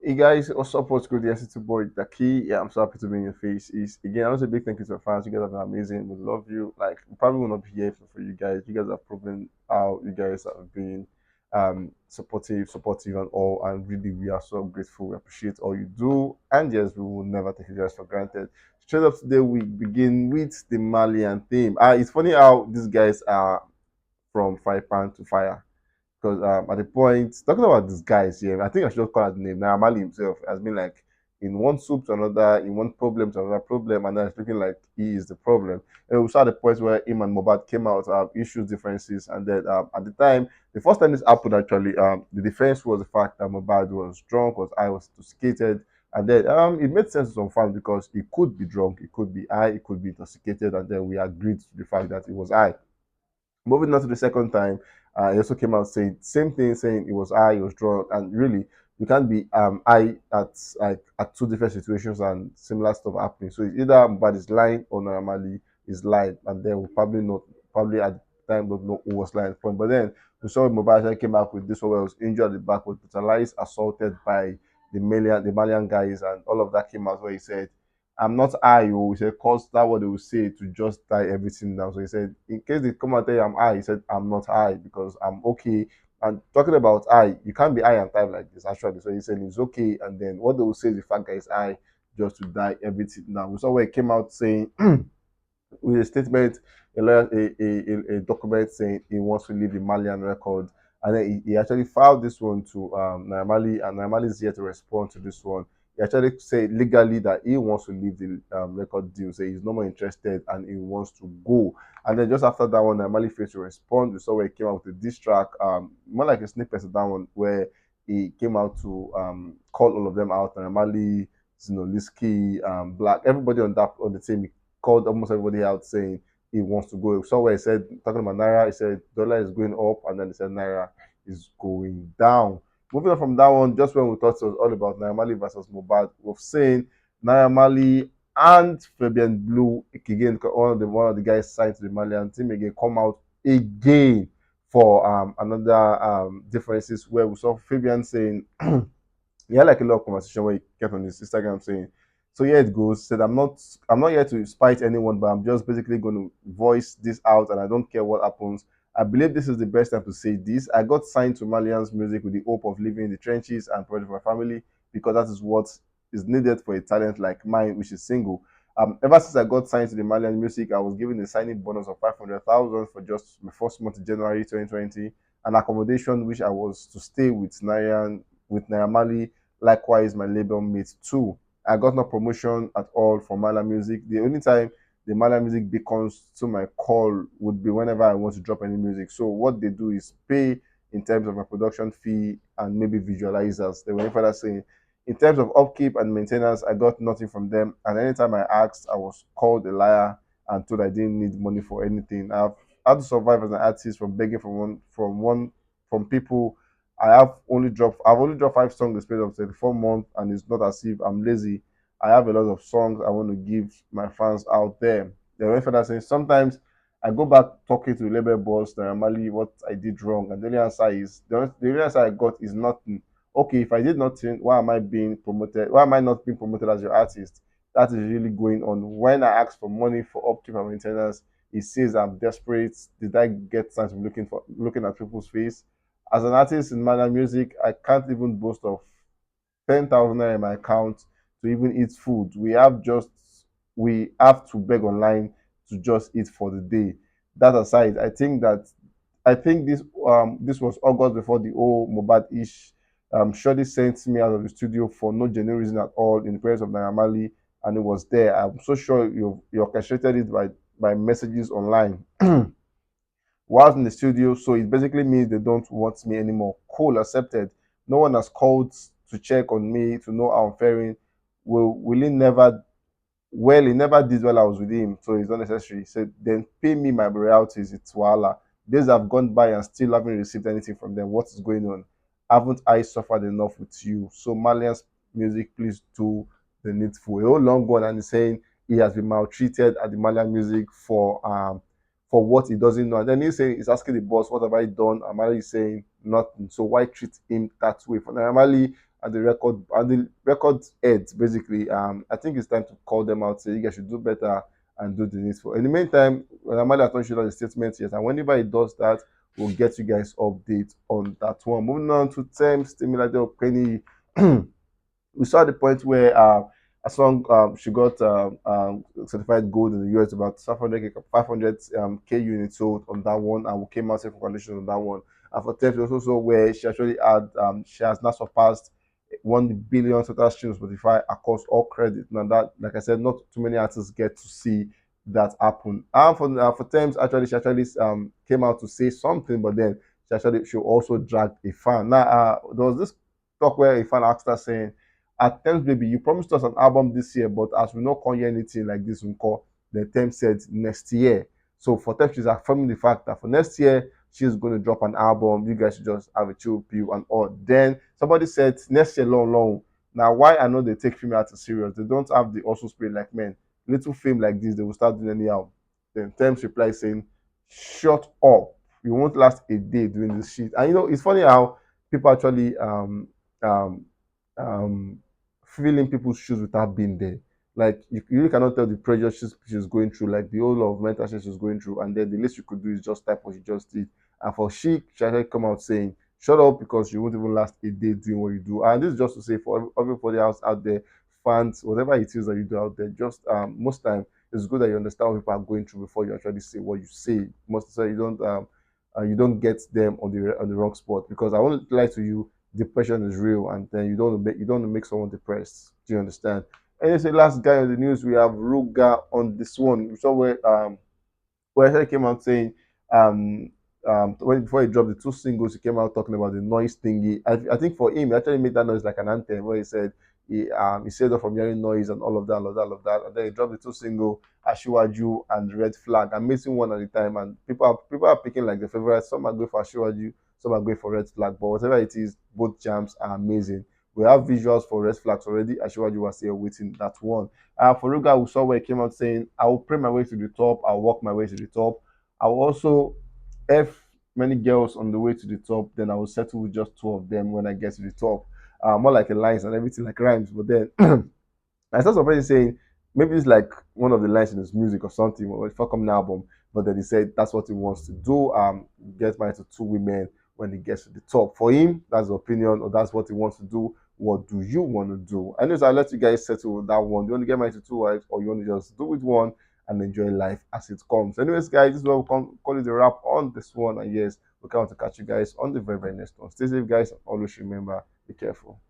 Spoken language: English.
Hey guys, what's up? What's good? Yes, it's your boy Daki. Yeah, I'm so happy to be in your face. Is again, I want to say a big thank you to our fans. You guys have been amazing. We love you. Like, we probably will not be here for you guys. You guys have proven how you guys have been supportive and all. And really, we are so grateful. We appreciate all you do. And yes, we will never take you guys for granted. Straight up today, we begin with the Malian theme. It's funny how these guys are from fry pan to fire. Because at the point, talking about this guys here, I think I should just call out the name. Naira Marley himself has been like in one soup to another, in one problem to another problem, and then it's looking like he is the problem. And we saw the point where him and Mobad came out, issues, differences, and then at the time, the first time this happened actually, the defense was the fact that Mobad was drunk, was I was intoxicated, and then it made sense to some fans because he could be drunk, he could be high, he could be intoxicated, and then we agreed to the fact that it was I. Moving on to the second time, he also came out saying same thing, saying it was I, he was drunk, and really you can't be I at like at two different situations and similar stuff happening. So it's either Mohbad is lying or normally is lying, and then we probably not probably at the time don't know who was lying from. But then we saw Mohbad actually came back with this one where he was injured at the back, was brutalized, assaulted by the Malian guys, and all of that came out where he said I'm not I. He said, cause that what they will say to just tie everything down. So he said, in case they come and tell you I'm I, he said, I'm not I because I'm okay. And talking about I, you can't be I and type like this actually. So he said it's okay. And then what they will say is the fact that it's I just to die everything down. We saw where he came out saying with a statement, a document saying he wants to leave the Malian record. And then he actually filed this one to Naira Marley, and Naira Marley is here to respond to this one. He actually said legally that he wants to leave the record deal, say he's no more interested and he wants to go. And then just after that one, Naira Marley failed to respond. We saw where he came out with a diss track, more like a snippet of that one, where he came out to call all of them out, Naira Marley, Liski, Black, everybody on the team called almost everybody out saying he wants to go. Somewhere he said, talking about Naira, he said dollar is going up, and then he said Naira is going down. Moving on from that one, just when we thought it was all about Naira Marley versus Mohbad, we've seen Naira Marley and Fabian Blue again, one of the guys signed to the Malian team again, come out again for another differences where we saw Fabian saying he had like a lot of conversation where he kept on his Instagram saying, so here it goes. Said I'm not here to spite anyone, but I'm just basically going to voice this out, and I don't care what happens. I believe this is the best time to say this. I got signed to Malian's music with the hope of living in the trenches and providing for my family because that is what is needed for a talent like mine, which is single. Ever since I got signed to the Malian music, I was given a signing bonus of 500,000 for just my first month in January 2020, an accommodation which I was to stay with Naira Marley. Likewise, my label mate too. I got no promotion at all for Mala Music. The only time the Mala Music becomes to my call would be whenever I want to drop any music. So what they do is pay in terms of my production fee and maybe visualizers. They were further saying, in terms of upkeep and maintenance, I got nothing from them. And anytime I asked, I was called a liar and told I didn't need money for anything. I've had to survive as an artist from begging from people. I've only dropped 5 songs in the space of 34 months, and it's not as if I'm lazy. I have a lot of songs I want to give my fans out there. They went further saying sometimes I go back talking to the label boss normally what I did wrong, and the only answer I got is nothing. Okay, if I did nothing, why am I being promoted? Why am I not being promoted as your artist? That is really going on. When I ask for money for upkeep and maintenance, he says I'm desperate. Did I get time from looking at people's face? As an artist in Malian music, I can't even boast of 10,000 naira in my account to even eat food. We have to beg online to just eat for the day. That aside, I think this was August before the whole Mobad ish. Shorty sent me out of the studio for no genuine reason at all in the presence of Naira Marley, and it was there. I'm so sure you orchestrated it by messages online. Whilst in the studio, so it basically means they don't want me anymore. Cool, accepted. No one has called to check on me to know how I'm faring. Will he never? Well, he never did while I was with him, so it's not necessary. He said, then pay me my royalties. It's wala. Days have gone by and still haven't received anything from them. What is going on? Haven't I suffered enough with you? So Malian's music, please do the needful. A whole long one, and he's saying he has been maltreated at the Malian music for what he doesn't know. And then he's asking the boss, what have I done? Amali is saying nothing. So why treat him that way? For Naira Marley, and the record heads basically. I think it's time to call them out. Say you guys should do better and do the needful. In the meantime, Amali has not issued out the statement yet, and whenever he does that, we'll get you guys update on that one. Moving on to Tems, Temilade Penny. We saw the point where a song she got certified gold in the US, about 500 k units sold on that one, and we came out saying congratulations on that one. And for Tems, it was also where she actually had she has now surpassed 1 billion total streams on Spotify across all credit. Now that, like I said, not too many artists get to see that happen. And for Tems, actually, she actually came out to say something, but then she also dragged a fan. Now there was this talk where a fan asked her saying, at Tems baby, you promised us an album this year, but as we not call you anything like this, we call the Tems said next year. So for Tems, she's affirming the fact that for next year she's going to drop an album. You guys should just have a chill pill and all. Then somebody said next year, long, long. Now, why I know they take female artists serious? They don't have the also spirit like men. Little fame like this, they will start doing anyhow. Then Tems reply saying, "Shut up! You won't last a day doing this shit." And it's funny how people actually um um feeling people's shoes without being there. Like you really cannot tell the pressure she's going through, like the whole lot of mental stress she's going through, and then the least you could do is just type what she just did. And for she actually come out saying, "Shut up," because you won't even last a day doing what you do. And this is just to say for everybody else out there, fans, whatever it is that you do out there, just most time it's good that you understand what people are going through before you actually say what you say. Most of the time you don't get them on the wrong spot, because I won't lie to you, depression is real, and then you don't want to make someone depressed. Do you understand? And it's the last guy on the news. We have Ruga on this one. We saw where he came out saying when before he dropped the two singles, he came out talking about the noise thingy. I think for him, he actually made that noise like an anthem, where he said he saved us from hearing noise and all of that, all of that, all of that. And then he dropped the two single Ashiwaju and Red Flag. I'm missing one at the time, and people are picking like the favorites. Some are going for Ashiwaju, some are going for Red Flag. But whatever it is, both jams are amazing. We have visuals for Red Flags already. Ashiwaju was still waiting that one. For Ruga, we saw where he came out saying, "I will pray my way to the top. I'll walk my way to the top. I will also F many girls on the way to the top, then I will settle with just two of them when I get to the top." More like a lines and everything like rhymes. But then I saw somebody saying maybe it's like one of the lines in his music or something or a forthcoming album. But then he said that's what he wants to do. Get married to two women when he gets to the top. For him, that's the opinion, or that's what he wants to do. What do you want to do? Anyways, I'll let you guys settle with that one. Do you want to get married to two wives, or you want to just do with one and enjoy life as it comes? Anyways, guys, this is what we call it a wrap on this one. And yes, we can't wait to catch you guys on the very, very next one. Stay safe, guys. Always remember, be careful.